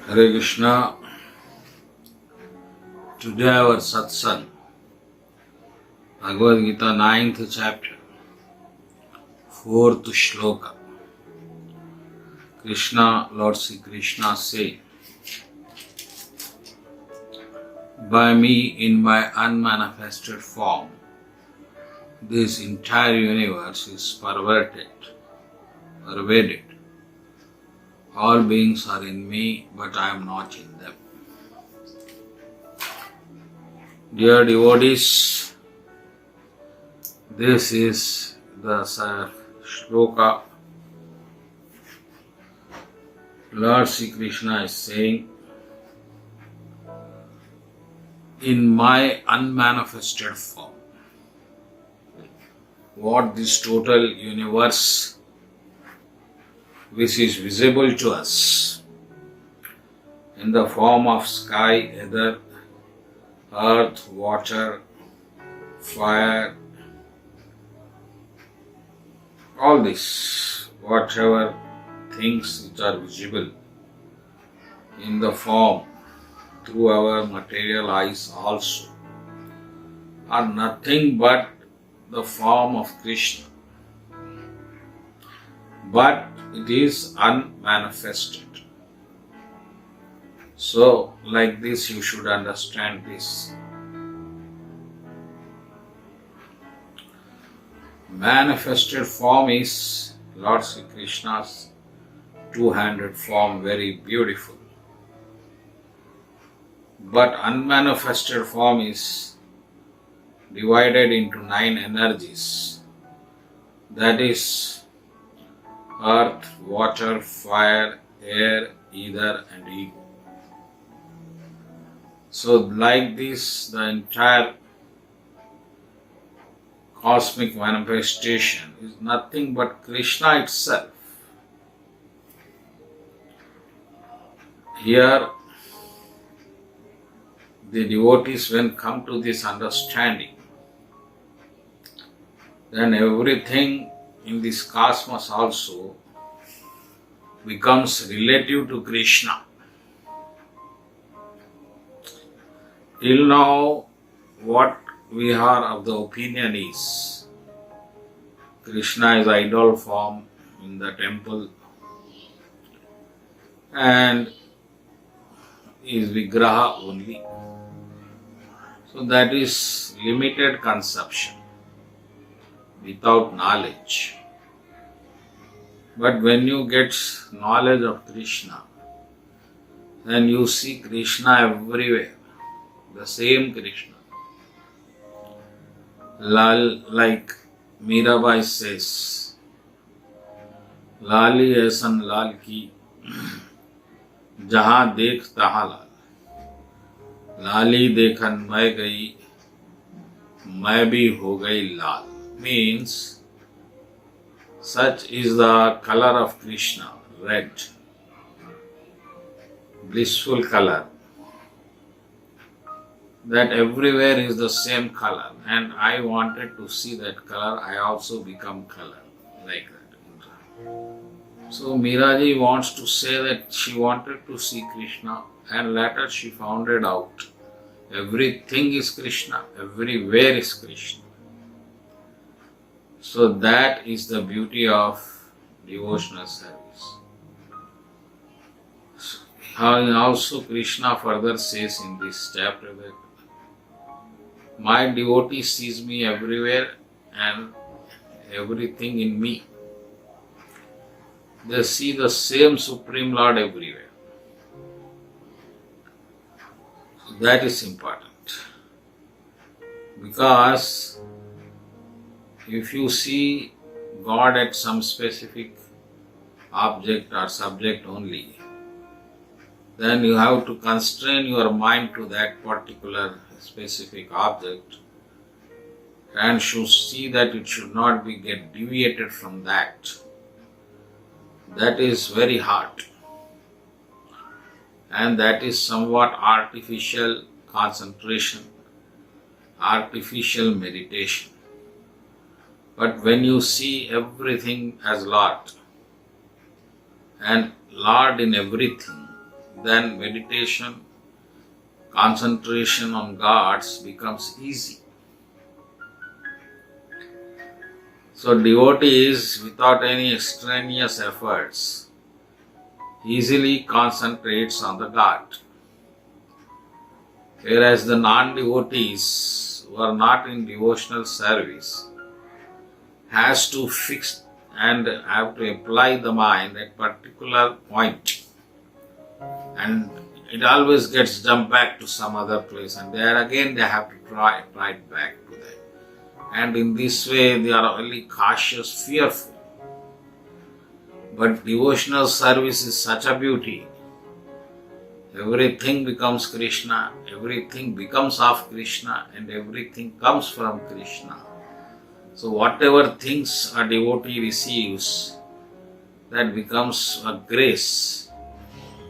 Hare Krishna. Today our satsang, Bhagavad Gita 9th chapter, 4th shloka. Krishna, Lord Sri Krishna say, by me in my unmanifested form, this entire universe is perverted. All beings are in me, but I am not in them. Dear devotees, this is the shloka. Lord Sri Krishna is saying, in my unmanifested form, what this total universe which is visible to us in the form of sky, ether, earth, water, fire, all this, whatever things which are visible in the form through our material eyes also, are nothing but the form of Krishna. But it is unmanifested. So, like this, you should understand this. Manifested form is Lord Sri Krishna's two-handed form, very beautiful. But unmanifested form is divided into 9 energies. That is earth, water, fire, air, ether and ego. So like this, the entire cosmic manifestation is nothing but Krishna itself. Here, the devotees, when come to this understanding, then everything in this cosmos also becomes relative to Krishna. Till now, what we are of the opinion is Krishna is idol form in the temple and is Vigraha only. So that is limited conception without knowledge. But when you get knowledge of Krishna, then you see Krishna everywhere, the same Krishna. Like Mirabai says, Lali ऐसन लाल की जहाँ देख तहाँ लाल, लाली देखन मैं गई, मैं भी हो गई लाल. Means, such is the color of Krishna, red, blissful color, that everywhere is the same color, and I wanted to see that color, I also become color, like that. So Miraji wants to say that she wanted to see Krishna, and later she found it out. Everything is Krishna, everywhere is Krishna. So that is the beauty of devotional service. Also Krishna further says in this chapter that my devotee sees me everywhere and everything in me. They see the same Supreme Lord everywhere. So that is important. Because if you see God at some specific object or subject only, then you have to constrain your mind to that particular specific object and should see that it should not be get deviated from that. That is very hard, and that is somewhat artificial concentration, artificial meditation. But when you see everything as Lord and Lord in everything, then meditation, concentration on God becomes easy. So devotees, without any extraneous efforts, easily concentrates on the God. Whereas the non-devotees who are not in devotional service has to fix and have to apply the mind at particular point, and it always gets jumped back to some other place, and there again they have to try it back to that. And in this way they are only cautious, fearful. But devotional service is such a beauty. Everything becomes Krishna, everything becomes of Krishna, and everything comes from Krishna. So whatever things a devotee receives, that becomes a grace,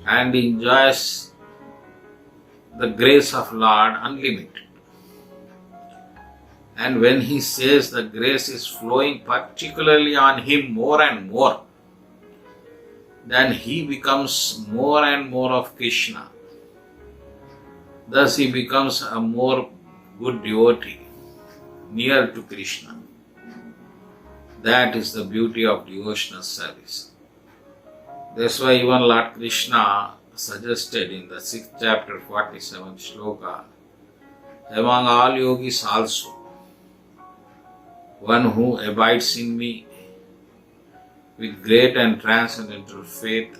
and enjoys the grace of Lord unlimited. And when he says the grace is flowing particularly on him more and more, then he becomes more and more of Krishna. Thus he becomes a more good devotee, near to Krishna. That is the beauty of devotional service. That's why even Lord Krishna suggested in the 6th chapter, 47th shloka, among all yogis also, one who abides in me with great and transcendental faith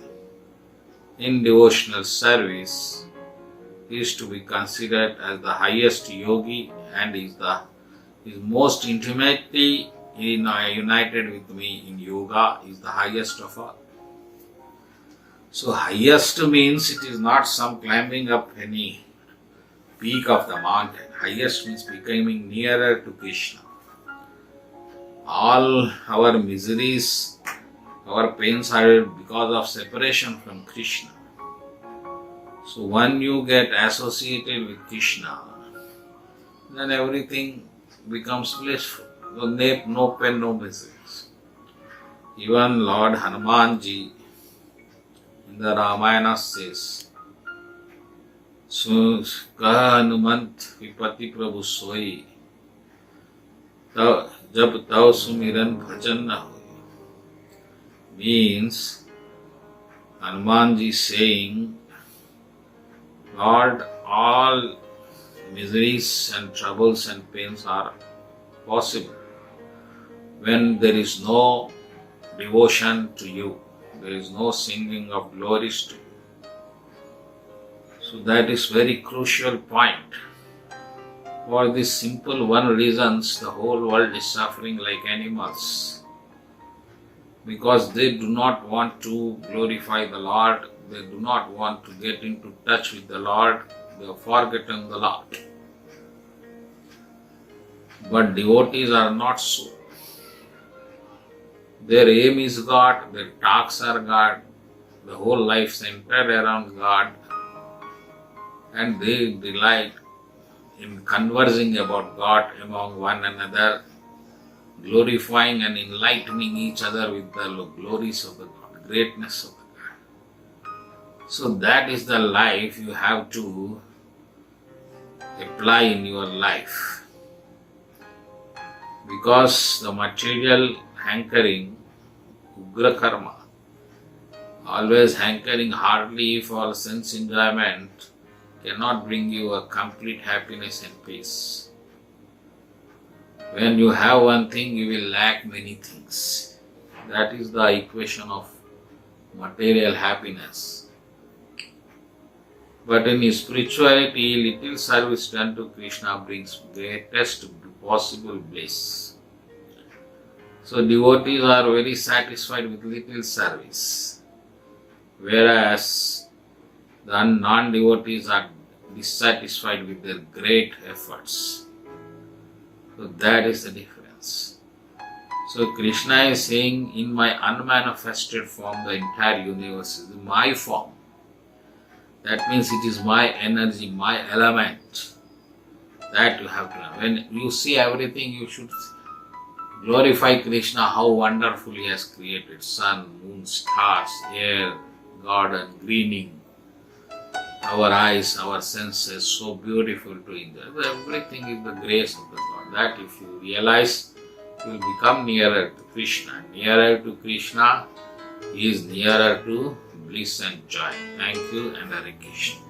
in devotional service is to be considered as the highest yogi, and is most intimately united with me in yoga, is the highest of all. So highest means it is not some climbing up any peak of the mountain. Highest means becoming nearer to Krishna. All our miseries, our pains are because of separation from Krishna. So when you get associated with Krishna, then everything becomes blissful. No pain, no miseries. Even Lord Hanumanji in the Ramayana says, "So kaha Hanumant vipati prabhu soi, jab tau sumiran bhajan na hoy." Means Hanumanji saying, Lord, all miseries and troubles and pains are possible when there is no devotion to you, there is no singing of glories to you. So that is very crucial point. For this simple one reasons the whole world is suffering like animals, because they do not want to glorify the Lord, they do not want to get into touch with the Lord, they have forgotten the Lord. But devotees are not so. Their aim is God, their talks are God, the whole life centered around God, and they delight in conversing about God among one another, glorifying and enlightening each other with the glories of the God, greatness of the God. So that is the life you have to apply in your life. Because the material hankering, ugra karma, always hankering hardly for sense enjoyment, cannot bring you a complete happiness and peace. When you have one thing, you will lack many things. That is the equation of material happiness. But in spirituality, little service done to Krishna brings greatest possible bliss. So devotees are very satisfied with little service, whereas the non-devotees are dissatisfied with their great efforts. So that is the difference. So Krishna is saying, in my unmanifested form, the entire universe is my form. That means it is my energy, my element. That you have to know. When you see everything, you should glorify Krishna, how wonderful He has created sun, moon, stars, air, garden, greening, our eyes, our senses so beautiful to enjoy. Everything is the grace of the God. That if you realize, you will become nearer to Krishna. Nearer to Krishna is nearer to bliss and joy. Thank you and Hare Krishna.